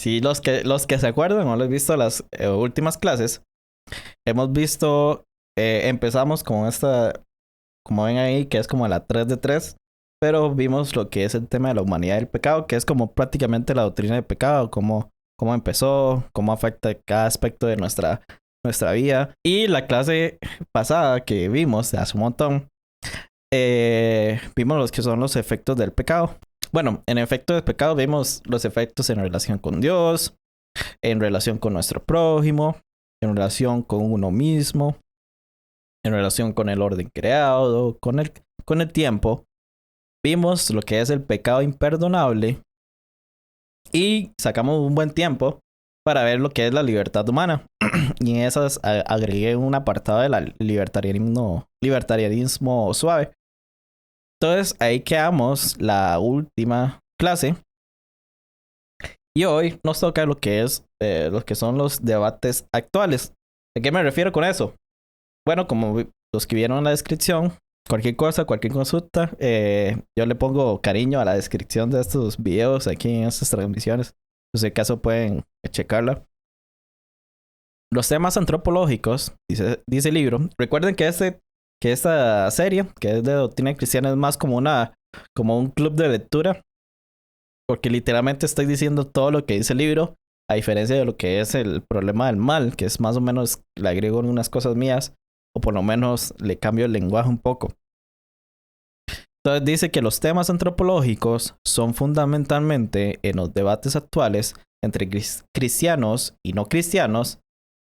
Sí, los que se acuerdan o les he visto las últimas clases, hemos visto, empezamos con esta, como ven ahí, que es como la 3 de 3, pero vimos lo que es el tema de la humanidad y el pecado, que es como prácticamente la doctrina del pecado, cómo empezó, cómo afecta cada aspecto de nuestra vida. Y la clase pasada que vimos, hace un montón, vimos los que son los efectos del pecado. Bueno, en efecto del pecado vimos los efectos en relación con Dios, en relación con nuestro prójimo, en relación con uno mismo, en relación con el orden creado, con el tiempo. Vimos lo que es el pecado imperdonable y sacamos un buen tiempo para ver lo que es la libertad humana. Y en esas agregué un apartado de la libertarianismo suave. Entonces ahí quedamos la última clase. Y hoy nos toca lo que son los debates actuales. ¿A qué me refiero con eso? Bueno, como los que vieron en la descripción, cualquier cosa, cualquier consulta, yo le pongo cariño a la descripción de estos videos aquí en estas transmisiones. Pues, si acaso pueden checarla. Los temas antropológicos, dice el libro. Recuerden que esta serie, que es de doctrina cristiana, es más como un club de lectura. Porque literalmente estoy diciendo todo lo que dice el libro, a diferencia de lo que es el problema del mal, que es más o menos le agrego unas cosas mías, o por lo menos le cambio el lenguaje un poco. Entonces dice que los temas antropológicos son fundamentalmente en los debates actuales entre cristianos y no cristianos,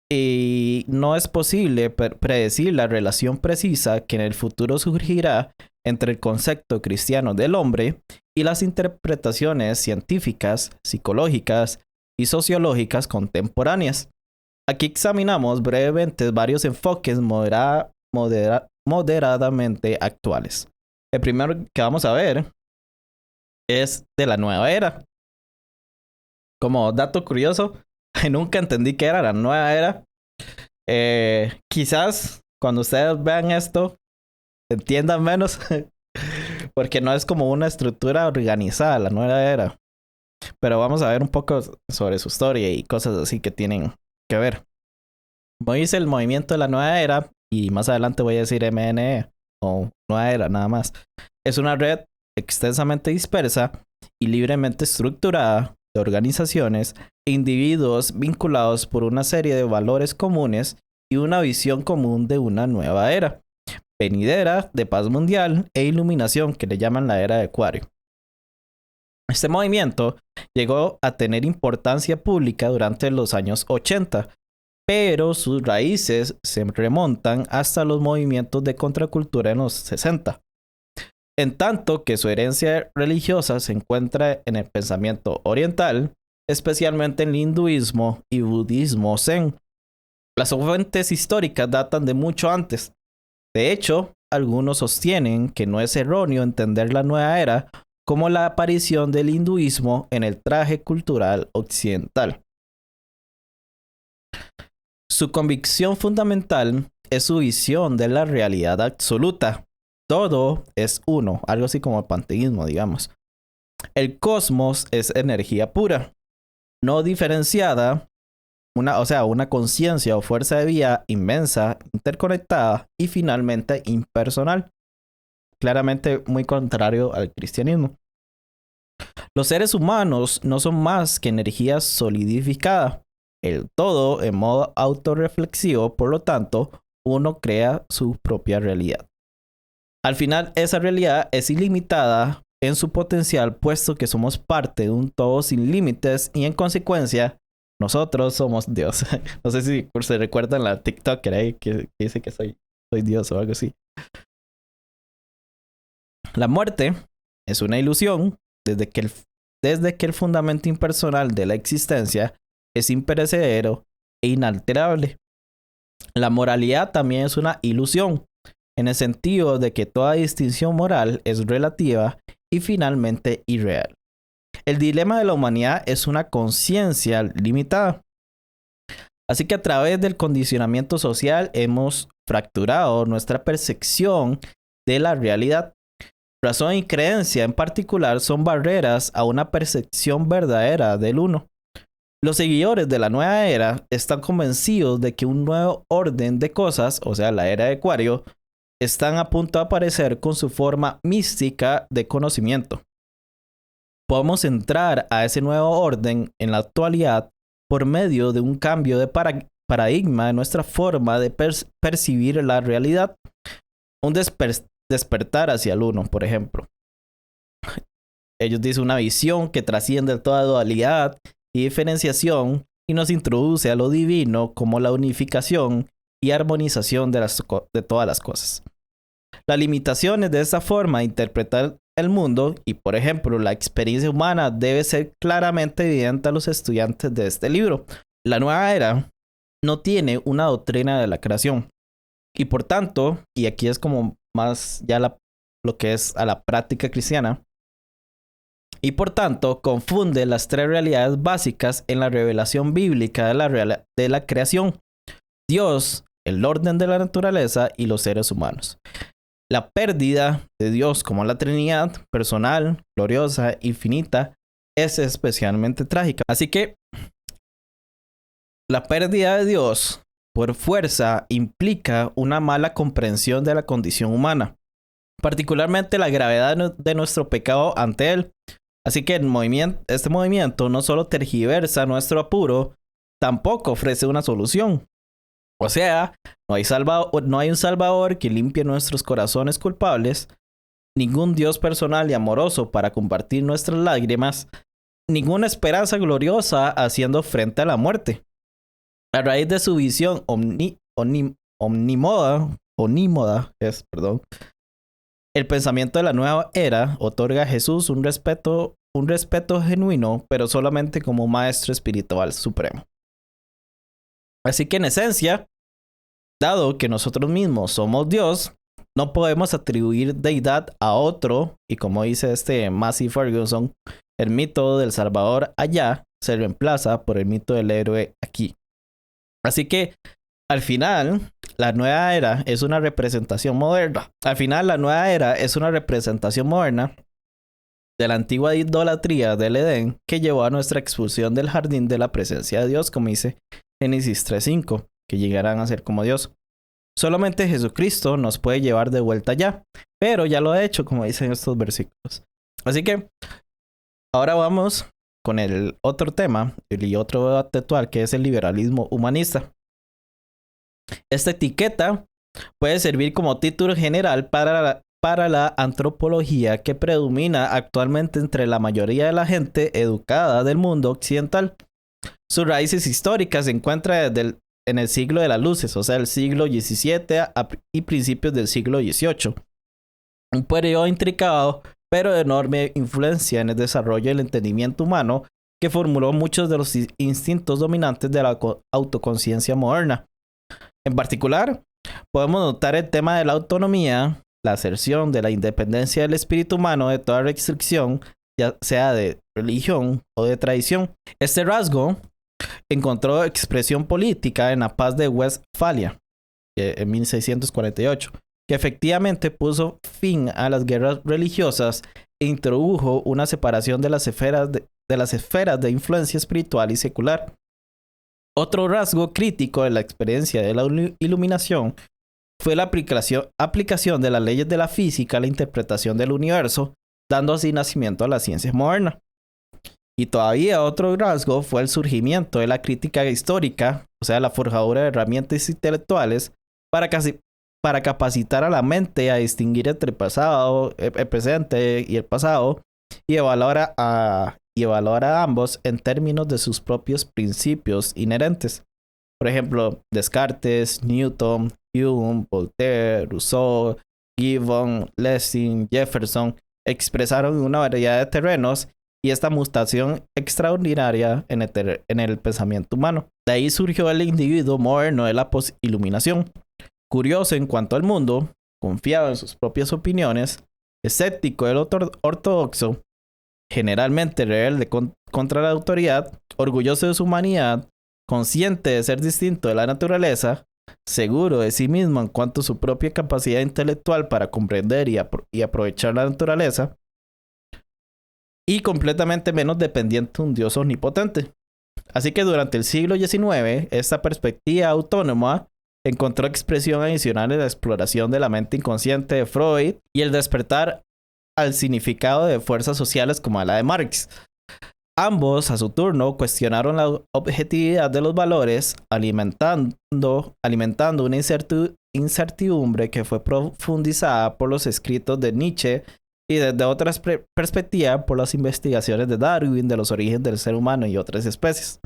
y no es posible predecir la relación precisa que en el futuro surgirá entre el concepto cristiano del hombre y las interpretaciones científicas, psicológicas y sociológicas contemporáneas. Aquí examinamos brevemente varios enfoques moderadamente actuales. El primero que vamos a ver es de la nueva era. Como dato curioso, nunca entendí qué era la nueva era. Quizás cuando ustedes vean esto entiendan menos, porque no es como una estructura organizada la nueva era. Pero vamos a ver un poco sobre su historia y cosas así que tienen que ver. Como dice el movimiento de la nueva era, y más adelante voy a decir MNE o nueva era nada más, es una red extensamente dispersa y libremente estructurada de organizaciones e individuos vinculados por una serie de valores comunes y una visión común de una nueva era venidera de paz mundial e iluminación que le llaman la era de Acuario. Este movimiento llegó a tener importancia pública durante los años 80, pero sus raíces se remontan hasta los movimientos de contracultura en los 60, en tanto que su herencia religiosa se encuentra en el pensamiento oriental, especialmente en el hinduismo y budismo zen. Las fuentes históricas datan de mucho antes. De hecho, algunos sostienen que no es erróneo entender la nueva era como la aparición del hinduismo en el traje cultural occidental. Su convicción fundamental es su visión de la realidad absoluta. Todo es uno, algo así como el panteísmo, digamos. El cosmos es energía pura, no diferenciada, una conciencia o fuerza de vida inmensa, interconectada y finalmente impersonal. Claramente muy contrario al cristianismo. Los seres humanos no son más que energía solidificada. El todo en modo autorreflexivo, por lo tanto, uno crea su propia realidad. Al final, esa realidad es ilimitada en su potencial, puesto que somos parte de un todo sin límites y en consecuencia, nosotros somos Dios. No sé si se recuerdan la TikToker ahí que dice que soy Dios o algo así. La muerte es una ilusión desde que el fundamento impersonal de la existencia es imperecedero e inalterable. La moralidad también es una ilusión, en el sentido de que toda distinción moral es relativa y finalmente irreal. El dilema de la humanidad es una conciencia limitada. Así que a través del condicionamiento social hemos fracturado nuestra percepción de la realidad. Razón y creencia en particular son barreras a una percepción verdadera del uno. Los seguidores de la nueva era están convencidos de que un nuevo orden de cosas, o sea, la era de Acuario, están a punto de aparecer con su forma mística de conocimiento. Podemos entrar a ese nuevo orden en la actualidad por medio de un cambio de paradigma de nuestra forma de percibir la realidad. Un despertar hacia el uno, por ejemplo. Ellos dicen una visión que trasciende toda dualidad y diferenciación y nos introduce a lo divino como la unificación y armonización de todas las cosas. Las limitaciones de esta forma de interpretar el mundo y, por ejemplo, la experiencia humana debe ser claramente evidente a los estudiantes de este libro. La nueva era no tiene una doctrina de la creación y, por tanto, y aquí es como más ya lo que es a la práctica cristiana, y por tanto confunde las tres realidades básicas en la revelación bíblica de la creación: Dios, el orden de la naturaleza y los seres humanos. La pérdida de Dios como la Trinidad personal, gloriosa, infinita, es especialmente trágica. Así que la pérdida de Dios por fuerza implica una mala comprensión de la condición humana, particularmente la gravedad de nuestro pecado ante Él. Así que este movimiento no solo tergiversa nuestro apuro, tampoco ofrece una solución. O sea, no hay un Salvador que limpie nuestros corazones culpables, ningún Dios personal y amoroso para compartir nuestras lágrimas, ninguna esperanza gloriosa haciendo frente a la muerte. A raíz de su visión onímoda, el pensamiento de la nueva era otorga a Jesús un respeto genuino, pero solamente como maestro espiritual supremo. Así que en esencia, dado que nosotros mismos somos Dios, no podemos atribuir deidad a otro, y como dice Massey Ferguson, el mito del Salvador allá se reemplaza por el mito del héroe aquí. Así que al final, la nueva era es una representación moderna. De la antigua idolatría del Edén que llevó a nuestra expulsión del jardín de la presencia de Dios, como dice Génesis 3:5, que llegarán a ser como Dios. Solamente Jesucristo nos puede llevar de vuelta allá, pero ya lo ha hecho, como dicen estos versículos. Así que ahora vamos con el otro tema y otro debate actual, que es el liberalismo humanista. Esta etiqueta puede servir como título general para la antropología que predomina actualmente entre la mayoría de la gente educada del mundo occidental. Sus raíces históricas se encuentran en el siglo de las luces, o sea, el siglo XVII y principios del siglo XVIII. Un periodo intricado, pero de enorme influencia en el desarrollo del entendimiento humano que formuló muchos de los instintos dominantes de la autoconciencia moderna. En particular, podemos notar el tema de la autonomía, la aserción de la independencia del espíritu humano de toda restricción, ya sea de religión o de tradición. Este rasgo encontró expresión política en la paz de Westfalia en 1648, que efectivamente puso fin a las guerras religiosas e introdujo una separación de las esferas de influencia espiritual y secular. Otro rasgo crítico de la experiencia de la iluminación fue la aplicación de las leyes de la física a la interpretación del universo, dando así nacimiento a la ciencia moderna. Y todavía otro rasgo fue el surgimiento de la crítica histórica, o sea, la forjadura de herramientas intelectuales para capacitar a la mente a distinguir entre el presente y el pasado, y evaluar a ambos en términos de sus propios principios inherentes. Por ejemplo, Descartes, Newton, Hume, Voltaire, Rousseau, Gibbon, Lessing, Jefferson expresaron una variedad de terrenos y esta mutación extraordinaria en el pensamiento humano. De ahí surgió el individuo moderno de la post-iluminación, curioso en cuanto al mundo, confiado en sus propias opiniones, escéptico del ortodoxo, generalmente rebelde contra la autoridad, orgulloso de su humanidad, consciente de ser distinto de la naturaleza, seguro de sí mismo en cuanto a su propia capacidad intelectual para comprender y aprovechar la naturaleza, y completamente menos dependiente de un Dios omnipotente. Así que durante el siglo XIX, esta perspectiva autónoma encontró expresión adicional en la exploración de la mente inconsciente de Freud y el despertar al significado de fuerzas sociales como la de Marx. Ambos, a su turno, cuestionaron la objetividad de los valores, alimentando una incertidumbre que fue profundizada por los escritos de Nietzsche y desde otras perspectivas por las investigaciones de Darwin de los orígenes del ser humano y otras especies.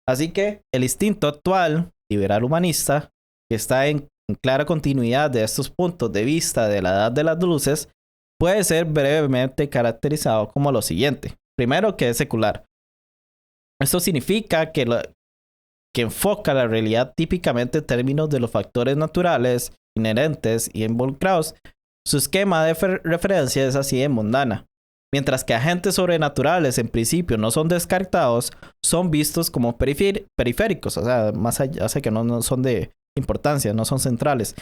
Así que el instinto actual, liberal humanista, que está en clara continuidad de estos puntos de vista de la Edad de las Luces, puede ser brevemente caracterizado como lo siguiente. Primero, que es secular. Esto significa que enfoca la realidad típicamente en términos de los factores naturales, inherentes y involucrados. Su esquema de referencia es así de mundana. Mientras que agentes sobrenaturales en principio no son descartados, son vistos como periféricos, o sea, más allá, o sea, que no son de importancia, no son centrales,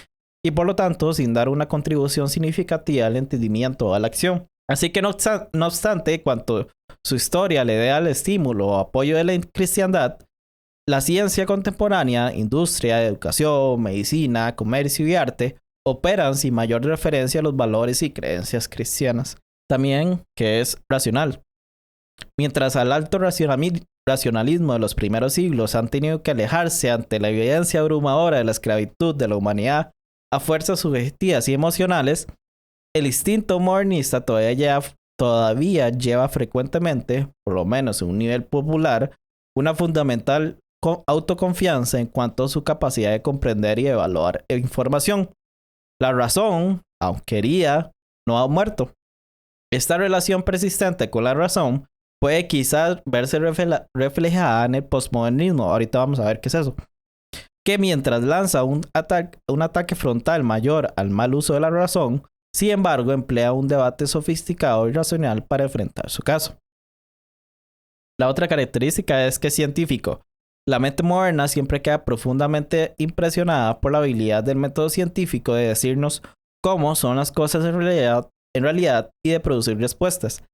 y por lo tanto sin dar una contribución significativa al entendimiento o a la acción. Así que no obstante, cuanto su historia le dé al estímulo o apoyo de la cristiandad, la ciencia contemporánea, industria, educación, medicina, comercio y arte operan sin mayor referencia a los valores y creencias cristianas. También que es racional. Mientras al alto racionalismo de los primeros siglos han tenido que alejarse ante la evidencia abrumadora de la esclavitud de la humanidad a fuerzas subjetivas y emocionales, el instinto modernista todavía lleva frecuentemente, por lo menos en un nivel popular, una fundamental autoconfianza en cuanto a su capacidad de comprender y evaluar información. La razón, aunque herida, no ha muerto. Esta relación persistente con la razón puede quizás verse reflejada en el postmodernismo. Ahorita vamos a ver qué es eso. Que mientras lanza un ataque frontal mayor al mal uso de la razón, sin embargo emplea un debate sofisticado y racional para enfrentar su caso. La otra característica es que es científico. La mente moderna siempre queda profundamente impresionada por la habilidad del método científico de decirnos cómo son las cosas en realidad y de producir respuestas.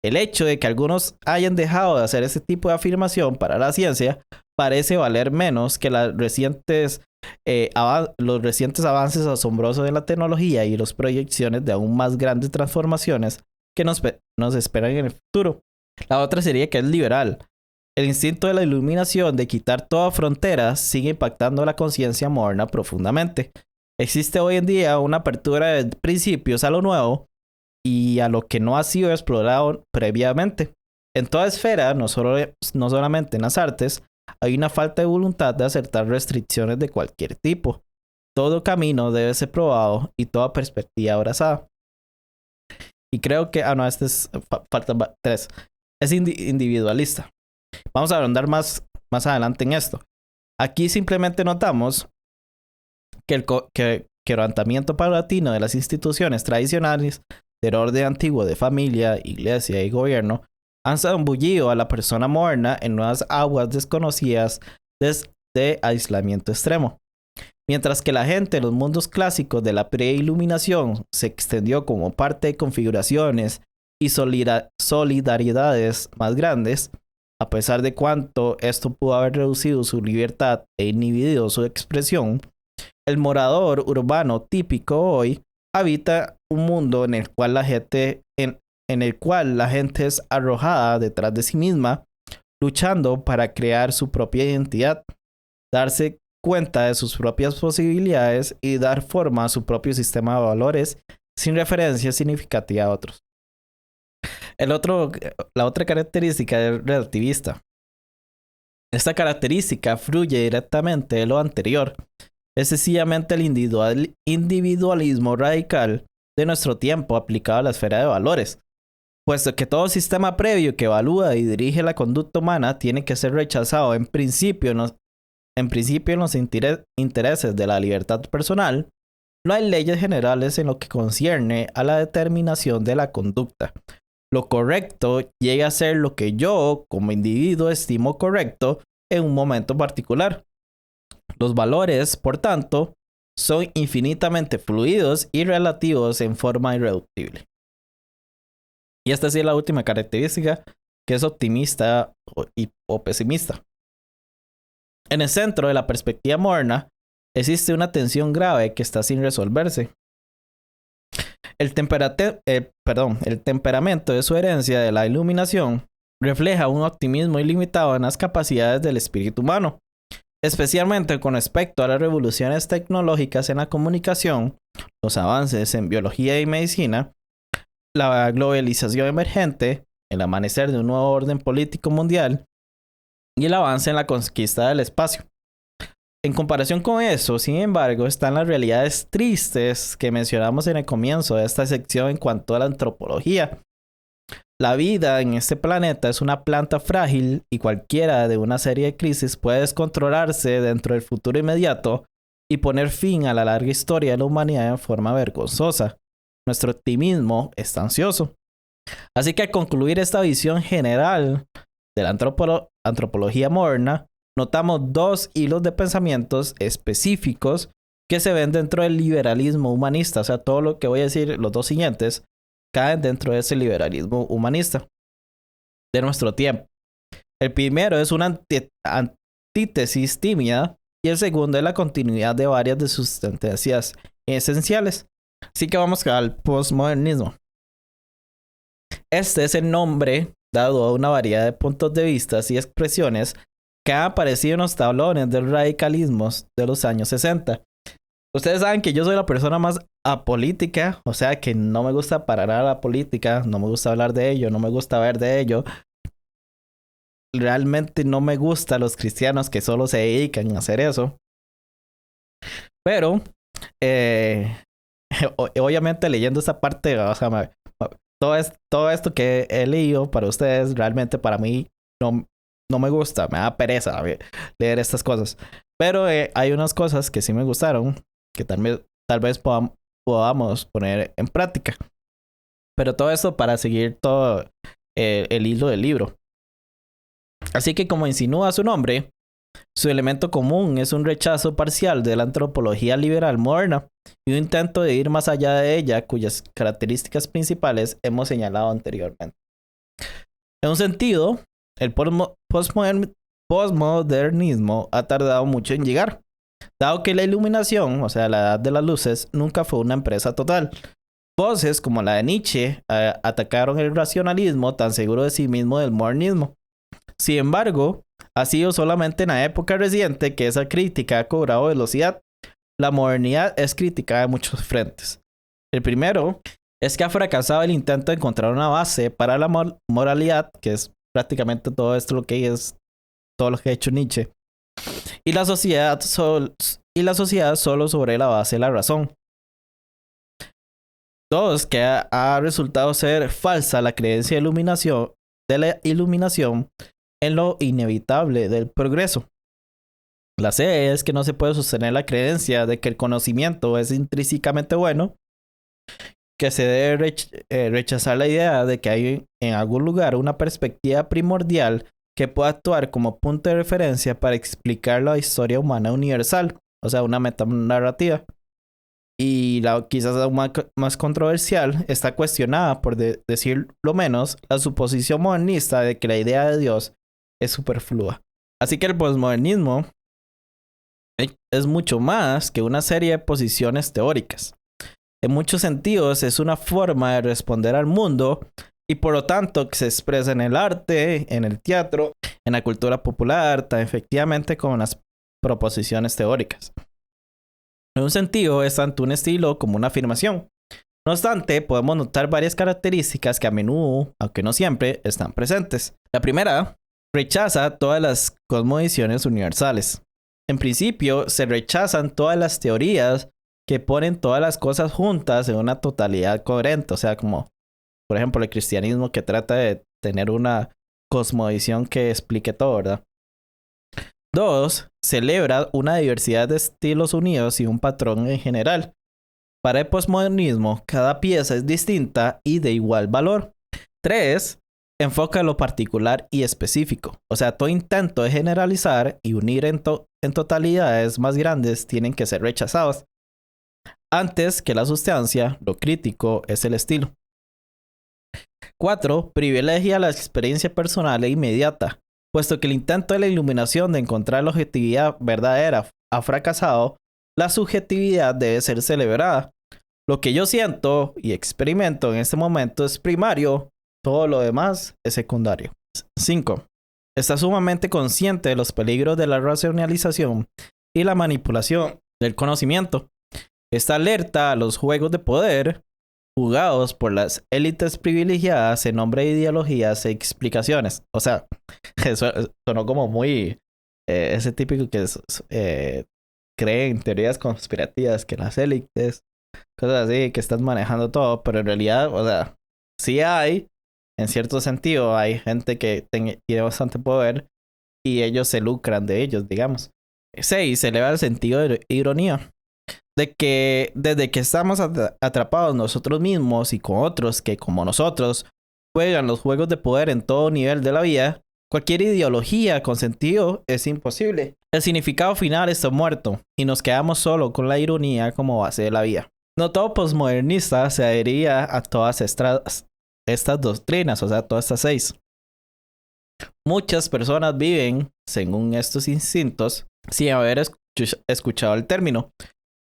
El hecho de que algunos hayan dejado de hacer ese tipo de afirmación para la ciencia parece valer menos que los recientes avances asombrosos de la tecnología y las proyecciones de aún más grandes transformaciones que nos esperan en el futuro. La otra sería que es liberal. El instinto de la iluminación de quitar toda frontera sigue impactando la conciencia moderna profundamente. Existe hoy en día una apertura de principios a lo nuevo y a lo que no ha sido explorado previamente. En toda esfera, no solamente en las artes, hay una falta de voluntad de aceptar restricciones de cualquier tipo. Todo camino debe ser probado y toda perspectiva abrazada. Y creo que, faltan 3. Es individualista. Vamos a ahondar más adelante en esto. Aquí simplemente notamos que el quebrantamiento paulatino de las instituciones tradicionales del orden antiguo de familia, iglesia y gobierno han zambullido a la persona moderna en nuevas aguas desconocidas de aislamiento extremo. Mientras que la gente de los mundos clásicos de la preiluminación se extendió como parte de configuraciones y solidaridades más grandes, a pesar de cuánto esto pudo haber reducido su libertad e inhibido su expresión, el morador urbano típico hoy habita un mundo en el cual la gente es arrojada detrás de sí misma, luchando para crear su propia identidad, darse cuenta de sus propias posibilidades y dar forma a su propio sistema de valores sin referencia significativa a otros. La otra característica es relativista. Esta característica fluye directamente de lo anterior. Es sencillamente el individualismo radical de nuestro tiempo aplicado a la esfera de valores, puesto que todo sistema previo que evalúa y dirige la conducta humana tiene que ser rechazado en principio en los intereses de la libertad personal. No hay leyes generales en lo que concierne a la determinación de la conducta. Lo correcto llega a ser lo que yo, como individuo, estimo correcto en un momento particular. Los valores, por tanto, son infinitamente fluidos y relativos en forma irreductible. Y esta sí es la última característica, que es optimista o pesimista. En el centro de la perspectiva moderna existe una tensión grave que está sin resolverse. El temperamento de su herencia de la iluminación refleja un optimismo ilimitado en las capacidades del espíritu humano, especialmente con respecto a las revoluciones tecnológicas en la comunicación, los avances en biología y medicina, la globalización emergente, el amanecer de un nuevo orden político mundial y el avance en la conquista del espacio. En comparación con eso, sin embargo, están las realidades tristes que mencionamos en el comienzo de esta sección en cuanto a la antropología. La vida en este planeta es una planta frágil y cualquiera de una serie de crisis puede descontrolarse dentro del futuro inmediato y poner fin a la larga historia de la humanidad en forma vergonzosa. Nuestro optimismo está ansioso. Así que al concluir esta visión general de la antropología moderna, notamos dos hilos de pensamientos específicos que se ven dentro del liberalismo humanista. O sea, todo lo que voy a decir, los dos siguientes, caen dentro de ese liberalismo humanista de nuestro tiempo. El primero es una antítesis tímida y el segundo es la continuidad de varias de sus tendencias esenciales. Así que vamos al postmodernismo. Este es el nombre dado a una variedad de puntos de vista y expresiones que han aparecido en los tablones del radicalismo de los años 60. Ustedes saben que yo soy la persona más apolítica, o sea que no me gusta para nada la política, no me gusta hablar de ello, no me gusta ver de ello. Realmente no me gustan los cristianos que solo se dedican a hacer eso. Pero, obviamente leyendo esta parte, o sea, todo esto que he leído para ustedes, realmente para mí no me gusta, me da pereza leer estas cosas. Pero hay unas cosas que sí me gustaron, que tal vez podamos poner en práctica. Pero todo esto para seguir todo el hilo del libro. Así que como insinúa su nombre, su elemento común es un rechazo parcial de la antropología liberal moderna y un intento de ir más allá de ella, cuyas características principales hemos señalado anteriormente. En un sentido, el postmodernismo ha tardado mucho en llegar, dado que la iluminación, o sea, la edad de las luces, nunca fue una empresa total. Voces como la de Nietzsche atacaron el racionalismo tan seguro de sí mismo del modernismo. Sin embargo, ha sido solamente en la época reciente que esa crítica ha cobrado velocidad. La modernidad es crítica de muchos frentes. El primero es que ha fracasado el intento de encontrar una base para la moralidad, que es prácticamente todo esto lo que es todo lo que ha hecho Nietzsche. Y la sociedad solo sobre la base de la razón. Dos, que ha resultado ser falsa la creencia de la iluminación en lo inevitable del progreso. La C es que no se puede sostener la creencia de que el conocimiento es intrínsecamente bueno, que se debe rechazar la idea de que hay en algún lugar una perspectiva primordial que pueda actuar como punto de referencia para explicar la historia humana universal, o sea, una metanarrativa. Y la quizás aún más controversial está cuestionada, por decir lo menos, la suposición modernista de que la idea de Dios es superflua. Así que el posmodernismo es mucho más que una serie de posiciones teóricas. En muchos sentidos es una forma de responder al mundo y por lo tanto que se expresa en el arte, en el teatro, en la cultura popular, tan efectivamente como en las proposiciones teóricas. En un sentido es tanto un estilo como una afirmación. No obstante, podemos notar varias características que a menudo, aunque no siempre, están presentes. La primera, rechaza todas las cosmovisiones universales. En principio, se rechazan todas las teorías que ponen todas las cosas juntas en una totalidad coherente. O sea, como, por ejemplo, el cristianismo que trata de tener una cosmovisión que explique todo, ¿verdad? Dos, celebra una diversidad de estilos unidos y un patrón en general. Para el posmodernismo, cada pieza es distinta y de igual valor. Tres, enfoca lo particular y específico. O sea, todo intento de generalizar y unir en totalidades más grandes tienen que ser rechazados. Antes que la sustancia, lo crítico es el estilo. 4. Privilegia la experiencia personal e inmediata. Puesto que el intento de la iluminación de encontrar la objetividad verdadera ha fracasado, la subjetividad debe ser celebrada. Lo que yo siento y experimento en este momento es primario, todo lo demás es secundario. 5. Está sumamente consciente de los peligros de la racionalización y la manipulación del conocimiento. Está alerta a los juegos de poder jugados por las élites privilegiadas en nombre de ideologías e explicaciones. O sea, eso sonó como muy ese típico que cree en teorías conspirativas, que las élites, cosas así, que están manejando todo, pero en realidad, o sea, sí hay, en cierto sentido, hay gente que tiene bastante poder y ellos se lucran de ellos, digamos. 6. Se eleva el sentido de ironía. De que desde que estamos atrapados nosotros mismos y con otros que, como nosotros, juegan los juegos de poder en todo nivel de la vida, cualquier ideología con sentido es imposible. El significado final está muerto y nos quedamos solo con la ironía como base de la vida. No todo posmodernista se adhería a todas estas doctrinas, o sea, todas estas 6. Muchas personas viven según estos instintos sin haber escuchado el término.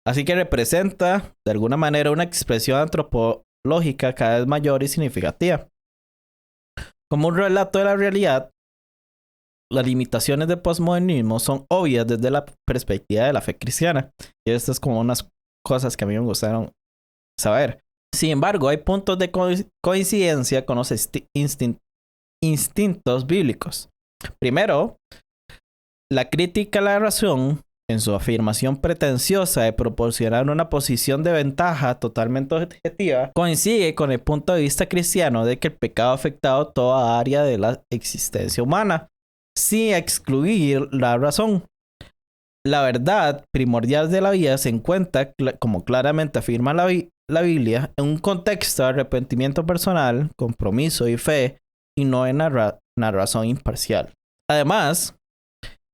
Así que representa, de alguna manera, una expresión antropológica cada vez mayor y significativa. Como un relato de la realidad, las limitaciones del postmodernismo son obvias desde la perspectiva de la fe cristiana. Y estas es como unas cosas que a mí me gustaron saber. Sin embargo, hay puntos de coincidencia con los instintos bíblicos. Primero, la crítica a la razón, en su afirmación pretenciosa de proporcionar una posición de ventaja totalmente objetiva, coincide con el punto de vista cristiano de que el pecado ha afectado toda área de la existencia humana, sin excluir la razón. La verdad primordial de la vida se encuentra, como claramente afirma la Biblia, en un contexto de arrepentimiento personal, compromiso y fe, y no en una razón imparcial. Además,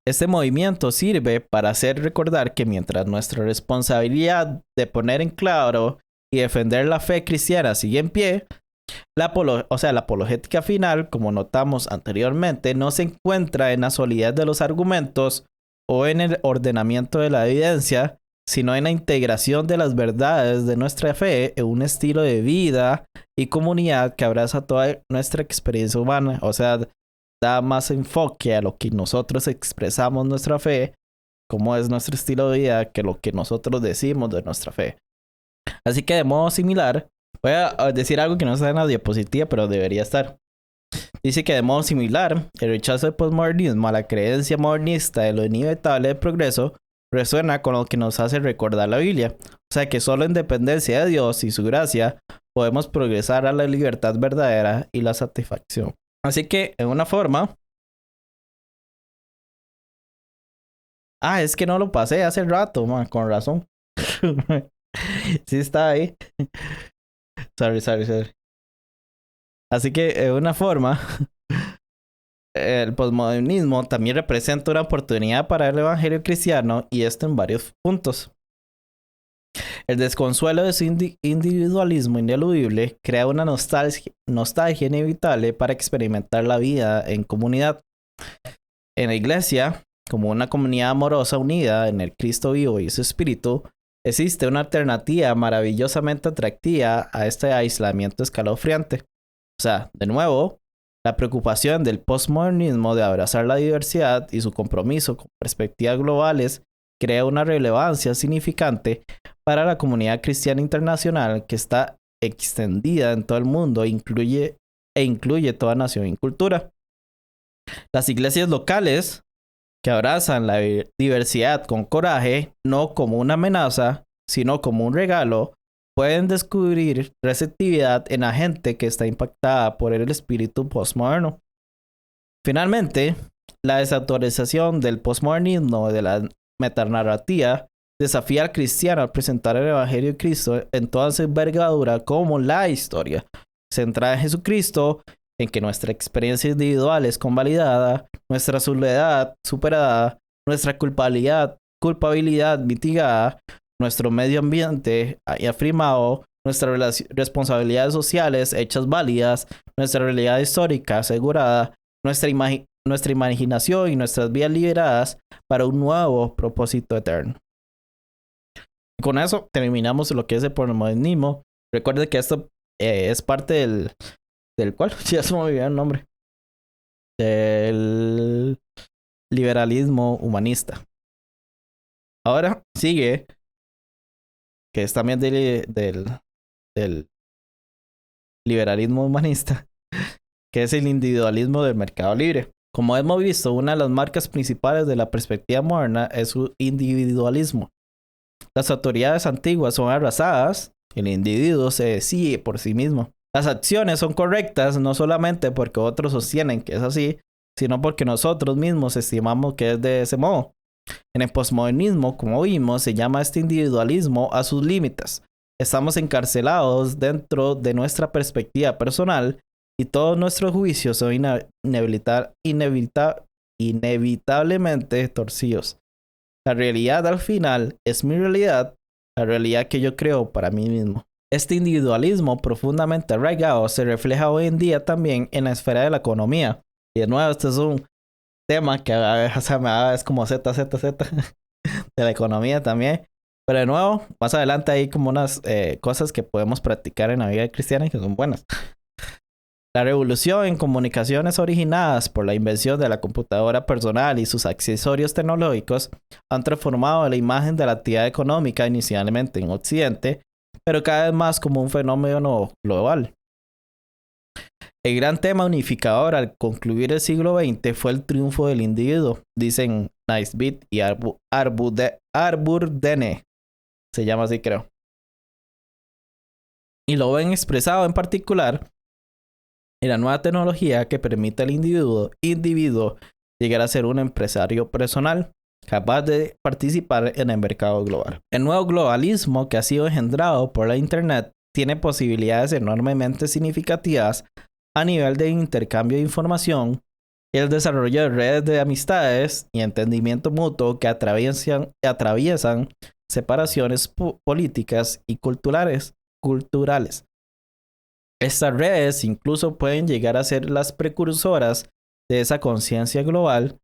este movimiento sirve para hacer recordar que mientras nuestra responsabilidad de poner en claro y defender la fe cristiana sigue en pie, la apologética final, como notamos anteriormente, no se encuentra en la solidez de los argumentos o en el ordenamiento de la evidencia, sino en la integración de las verdades de nuestra fe en un estilo de vida y comunidad que abraza toda nuestra experiencia humana. O sea, da más enfoque a lo que nosotros expresamos nuestra fe, cómo es nuestro estilo de vida, que lo que nosotros decimos de nuestra fe. Así que de modo similar, voy a decir algo que no está en la diapositiva, pero debería estar. Dice que de modo similar, el rechazo del postmodernismo a la creencia modernista de lo inevitable del progreso resuena con lo que nos hace recordar la Biblia. O sea que solo en dependencia de Dios y su gracia podemos progresar a la libertad verdadera y la satisfacción. Así que, en una forma... es que no lo pasé hace rato, man, con razón. Sí está ahí. Sorry. Así que, en una forma, el posmodernismo también representa una oportunidad para el evangelio cristiano, y esto en varios puntos. El desconsuelo de su individualismo ineludible crea una nostalgia inevitable para experimentar la vida en comunidad. En la iglesia, como una comunidad amorosa unida en el Cristo vivo y su espíritu, existe una alternativa maravillosamente atractiva a este aislamiento escalofriante. O sea, de nuevo, la preocupación del postmodernismo de abrazar la diversidad y su compromiso con perspectivas globales crea una relevancia significante para la comunidad cristiana internacional que está extendida en todo el mundo e incluye toda nación y cultura. Las iglesias locales, que abrazan la diversidad con coraje, no como una amenaza, sino como un regalo, pueden descubrir receptividad en la gente que está impactada por el espíritu postmoderno. Finalmente, la desautorización del postmodernismo de la metanarrativa desafía al cristiano a presentar el Evangelio de Cristo en toda su envergadura como la historia, centrada en Jesucristo, en que nuestra experiencia individual es convalidada, nuestra soledad superada, nuestra culpabilidad mitigada, nuestro medio ambiente afirmado, nuestras responsabilidades sociales hechas válidas, nuestra realidad histórica asegurada, nuestra nuestra imaginación y nuestras vidas liberadas para un nuevo propósito eterno. Con eso terminamos lo que es el posmodernismo. Recuerde que esto es parte del cual ya se me olvidó el nombre. Del liberalismo humanista. Ahora sigue, que es también del liberalismo humanista, que es el individualismo del mercado libre. Como hemos visto, una de las marcas principales de la perspectiva moderna es su individualismo. Las autoridades antiguas son arrasadas, el individuo se decide por sí mismo. Las acciones son correctas no solamente porque otros sostienen que es así, sino porque nosotros mismos estimamos que es de ese modo. En el posmodernismo, como vimos, se llama este individualismo a sus límites. Estamos encarcelados dentro de nuestra perspectiva personal y todos nuestros juicios son inevitablemente torcidos. La realidad al final es mi realidad, la realidad que yo creo para mí mismo. Este individualismo profundamente arraigado se refleja hoy en día también en la esfera de la economía. Y de nuevo, este es un tema que es como Z de la economía también. Pero de nuevo, más adelante hay como unas cosas que podemos practicar en la vida cristiana y que son buenas. La revolución en comunicaciones originadas por la invención de la computadora personal y sus accesorios tecnológicos han transformado la imagen de la actividad económica inicialmente en Occidente, pero cada vez más como un fenómeno global. El gran tema unificador al concluir el siglo XX fue el triunfo del individuo, dicen Naisbitt y Arburdene. Se llama así, creo. Y lo ven expresado en particular en la nueva tecnología que permite al individuo llegar a ser un empresario personal, capaz de participar en el mercado global. El nuevo globalismo que ha sido engendrado por la Internet tiene posibilidades enormemente significativas a nivel de intercambio de información y el desarrollo de redes de amistades y entendimiento mutuo que atraviesan separaciones políticas y culturales. Estas redes incluso pueden llegar a ser las precursoras de esa conciencia global,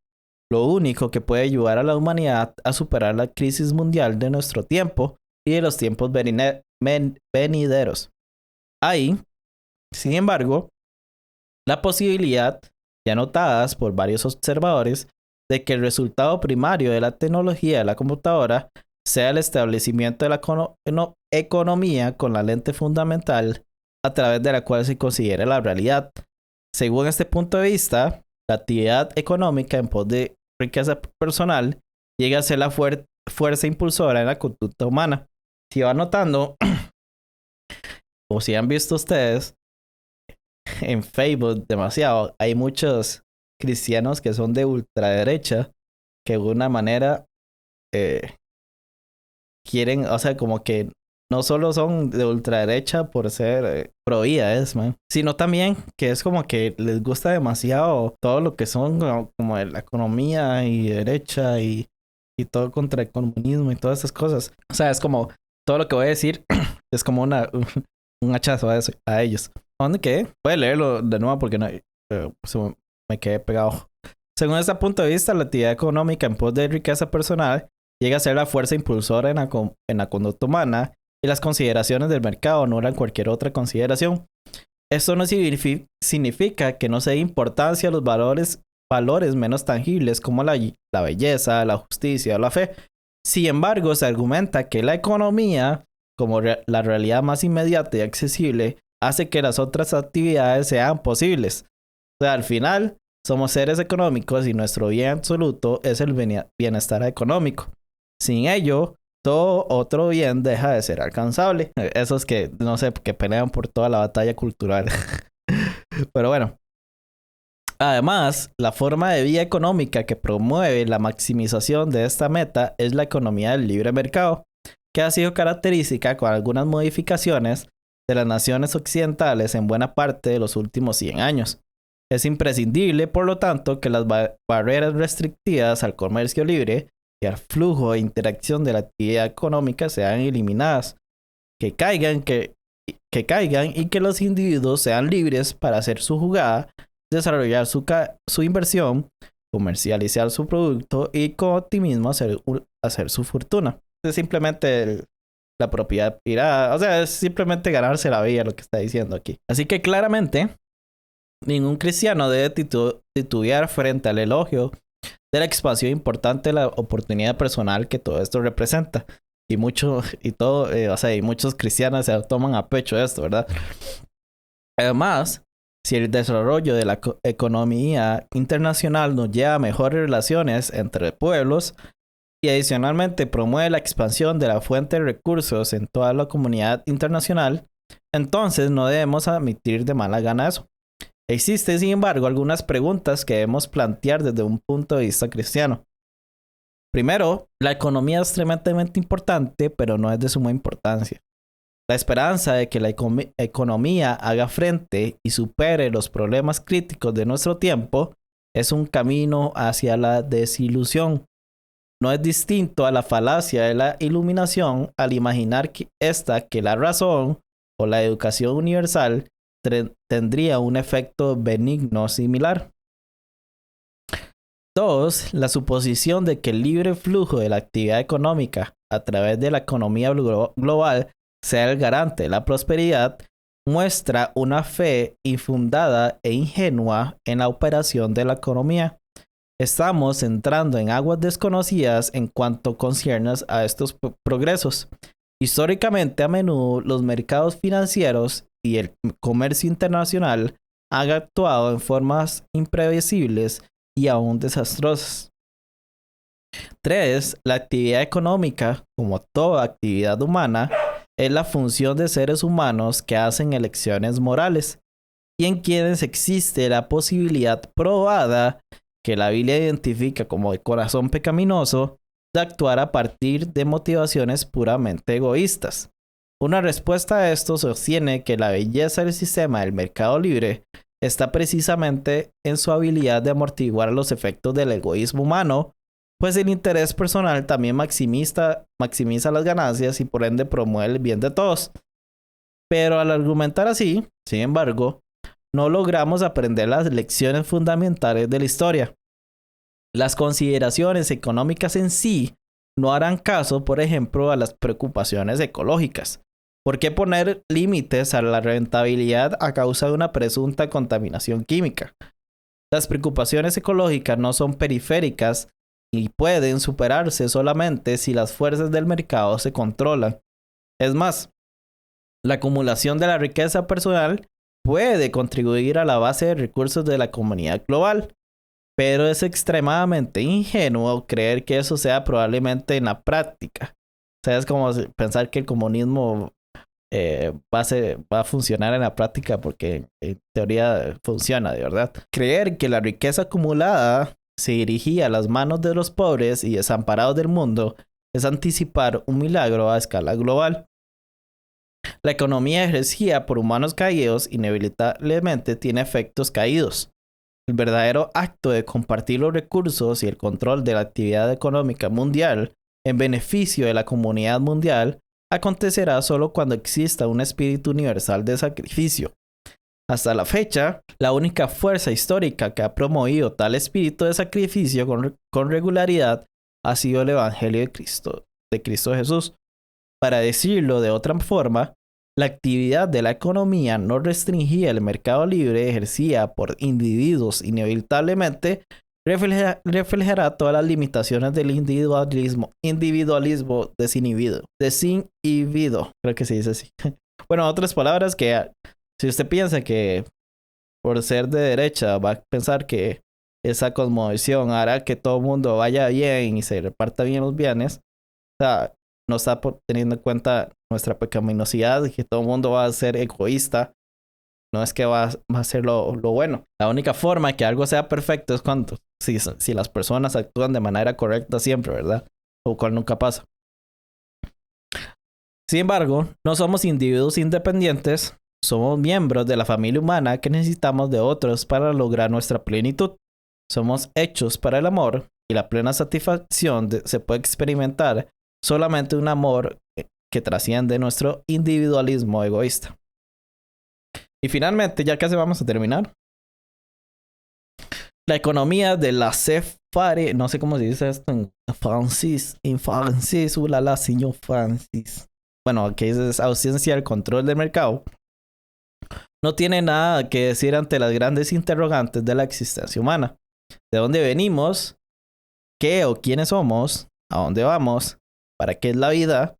lo único que puede ayudar a la humanidad a superar la crisis mundial de nuestro tiempo y de los tiempos venideros. Hay, sin embargo, la posibilidad, ya notadas por varios observadores, de que el resultado primario de la tecnología de la computadora sea el establecimiento de la economía con la lente fundamental a través de la cual se considera la realidad. Según este punto de vista, la actividad económica en pos de riqueza personal llega a ser la fuerza impulsora en la conducta humana. Si van notando, o si han visto ustedes, en Facebook demasiado, hay muchos cristianos que son de ultraderecha que de alguna manera quieren, o sea, como que no solo son de ultraderecha por ser pro vida, sino también que es como que les gusta demasiado todo lo que son como la economía y derecha y todo contra el comunismo y todas esas cosas. O sea, es como todo lo que voy a decir es como un hachazo a ellos. ¿Dónde quedé? Voy a leerlo de nuevo porque no, me quedé pegado. Según este punto de vista, la actividad económica en pos de riqueza personal llega a ser la fuerza impulsora en la conducta humana y las consideraciones del mercado anulan cualquier otra consideración. Esto no significa que no se dé importancia a los valores menos tangibles como la belleza, la justicia o la fe. Sin embargo, se argumenta que la economía, como la realidad más inmediata y accesible, hace que las otras actividades sean posibles. O sea, al final, somos seres económicos y nuestro bien absoluto es el bienestar económico. Sin ello, todo otro bien deja de ser alcanzable. Esos que, no sé, que pelean por toda la batalla cultural. Pero bueno. Además, la forma de vida económica que promueve la maximización de esta meta es la economía del libre mercado, que ha sido característica con algunas modificaciones de las naciones occidentales en buena parte de los últimos 100 años. Es imprescindible, por lo tanto, que las barreras restrictivas al comercio libre y al flujo de interacción de la actividad económica sean eliminadas, que caigan y que los individuos sean libres para hacer su jugada desarrollar su inversión, comercializar su producto y con optimismo hacer su fortuna. Es simplemente la propiedad privada, o sea, es simplemente ganarse la vida lo que está diciendo aquí. Así que claramente, ningún cristiano debe titubear frente al elogio de la expansión importante de la oportunidad personal que todo esto representa. Y muchos cristianos se toman a pecho esto, ¿verdad? Además, si el desarrollo de la economía internacional nos lleva a mejores relaciones entre pueblos y adicionalmente promueve la expansión de la fuente de recursos en toda la comunidad internacional, entonces no debemos admitir de mala gana eso. Existen, sin embargo, algunas preguntas que debemos plantear desde un punto de vista cristiano. Primero, la economía es tremendamente importante, pero no es de suma importancia. La esperanza de que la economía haga frente y supere los problemas críticos de nuestro tiempo es un camino hacia la desilusión. No es distinto a la falacia de la iluminación al imaginar que la razón o la educación universal tendría un efecto benigno similar. 2. La suposición de que el libre flujo de la actividad económica a través de la economía global sea el garante de la prosperidad muestra una fe infundada e ingenua en la operación de la economía. Estamos entrando en aguas desconocidas en cuanto concierne a estos progresos. Históricamente, a menudo los mercados financieros y el comercio internacional han actuado en formas imprevisibles y aún desastrosas. 3. La actividad económica, como toda actividad humana, es la función de seres humanos que hacen elecciones morales y en quienes existe la posibilidad probada que la Biblia identifica como el corazón pecaminoso de actuar a partir de motivaciones puramente egoístas. Una respuesta a esto sostiene que la belleza del sistema del mercado libre está precisamente en su habilidad de amortiguar los efectos del egoísmo humano, pues el interés personal también maximiza las ganancias y por ende promueve el bien de todos. Pero al argumentar así, sin embargo, no logramos aprender las lecciones fundamentales de la historia. Las consideraciones económicas en sí no harán caso, por ejemplo, a las preocupaciones ecológicas. ¿Por qué poner límites a la rentabilidad a causa de una presunta contaminación química? Las preocupaciones ecológicas no son periféricas y pueden superarse solamente si las fuerzas del mercado se controlan. Es más, la acumulación de la riqueza personal puede contribuir a la base de recursos de la comunidad global, pero es extremadamente ingenuo creer que eso sea probablemente en la práctica. O sea, es como pensar que el comunismo va a funcionar en la práctica porque en teoría funciona de verdad. Creer que la riqueza acumulada se dirigía a las manos de los pobres y desamparados del mundo es anticipar un milagro a escala global. La economía ejercida por humanos caídos inevitablemente tiene efectos caídos. El verdadero acto de compartir los recursos y el control de la actividad económica mundial en beneficio de la comunidad mundial acontecerá solo cuando exista un espíritu universal de sacrificio. Hasta la fecha, la única fuerza histórica que ha promovido tal espíritu de sacrificio con regularidad ha sido el Evangelio de Cristo Jesús. Para decirlo de otra forma, la actividad de la economía no restringida el mercado libre ejercida por individuos inevitablemente reflejará todas las limitaciones del individualismo desinhibido, creo que se dice así. Bueno, otras palabras que si usted piensa que por ser de derecha va a pensar que esa cosmovisión hará que todo el mundo vaya bien y se reparta bien los bienes, o sea, no está teniendo en cuenta nuestra pecaminosidad y que todo el mundo va a ser egoísta. No es que va a ser lo bueno. La única forma que algo sea perfecto es cuando si las personas actúan de manera correcta siempre, ¿verdad? Lo cual nunca pasa. Sin embargo, no somos individuos independientes, somos miembros de la familia humana que necesitamos de otros para lograr nuestra plenitud. Somos hechos para el amor y la plena satisfacción se puede experimentar solamente un amor que trasciende nuestro individualismo egoísta. Y finalmente, ya casi vamos a terminar, La economía de la CFARE, no sé cómo se dice esto en francés, ulala, señor Francis. Bueno, que es ausencia del control del mercado. No tiene nada que decir ante las grandes interrogantes de la existencia humana. ¿De dónde venimos? ¿Qué o quiénes somos? ¿A dónde vamos? ¿Para qué es la vida?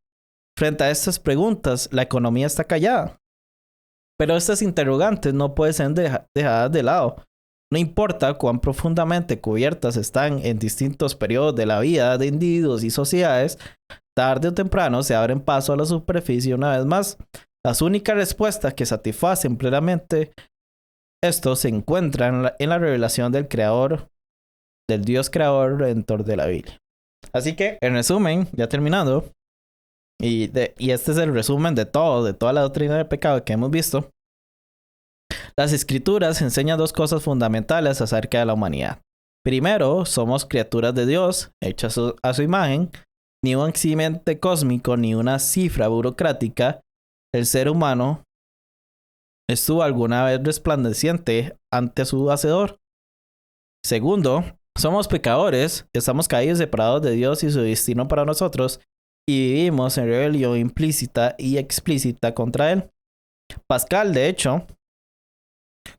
Frente a estas preguntas, la economía está callada. Pero estas interrogantes no pueden ser dejadas de lado. No importa cuán profundamente cubiertas están en distintos periodos de la vida de individuos y sociedades, tarde o temprano se abren paso a la superficie una vez más. Las únicas respuestas que satisfacen plenamente esto se encuentran en la revelación del creador, del Dios creador redentor de la Biblia. Así que, en resumen, ya terminando, y este es el resumen de toda la doctrina del pecado que hemos visto. Las escrituras enseñan dos cosas fundamentales acerca de la humanidad. Primero, somos criaturas de Dios, hechas a su imagen. Ni un accidente cósmico ni una cifra burocrática. El ser humano estuvo alguna vez resplandeciente ante su hacedor. Segundo, somos pecadores, estamos caídos separados de Dios y su destino para nosotros, y vivimos en rebelión implícita y explícita contra Él. Pascal, de hecho,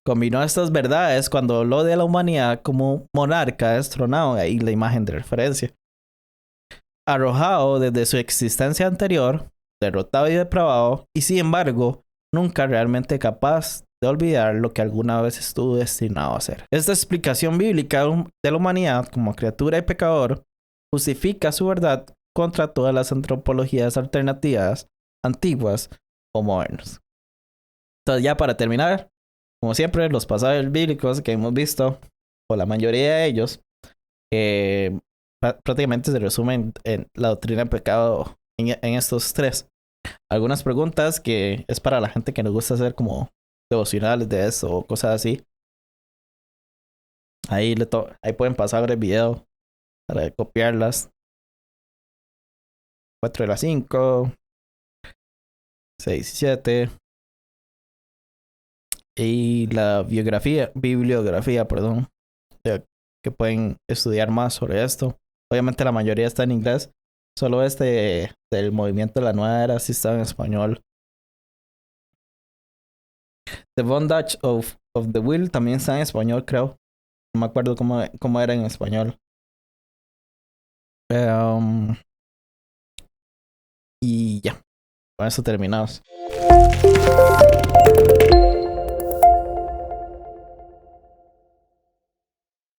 combinó estas verdades cuando habló de la humanidad como monarca destronado, ahí la imagen de referencia. Arrojado desde su existencia anterior, derrotado y depravado, y sin embargo, nunca realmente capaz de olvidar lo que alguna vez estuvo destinado a hacer. Esta explicación bíblica de la humanidad como criatura y pecador justifica su verdad contra todas las antropologías alternativas, antiguas o modernas. Entonces, ya para terminar, como siempre, los pasajes bíblicos que hemos visto, o la mayoría de ellos, prácticamente se resumen en la doctrina del pecado en estos tres. Algunas preguntas que es para la gente que nos gusta hacer como devocionales de eso o cosas así. Ahí pueden pasar el video para copiarlas. 4 de las 5, 6 y 7. Y la bibliografía, perdón, que pueden estudiar más sobre esto. Obviamente la mayoría está en inglés. Solo del movimiento de la nueva era sí está en español. The Bondage of the Will también está en español, creo. No me acuerdo cómo era en español. Y ya. Con eso terminamos.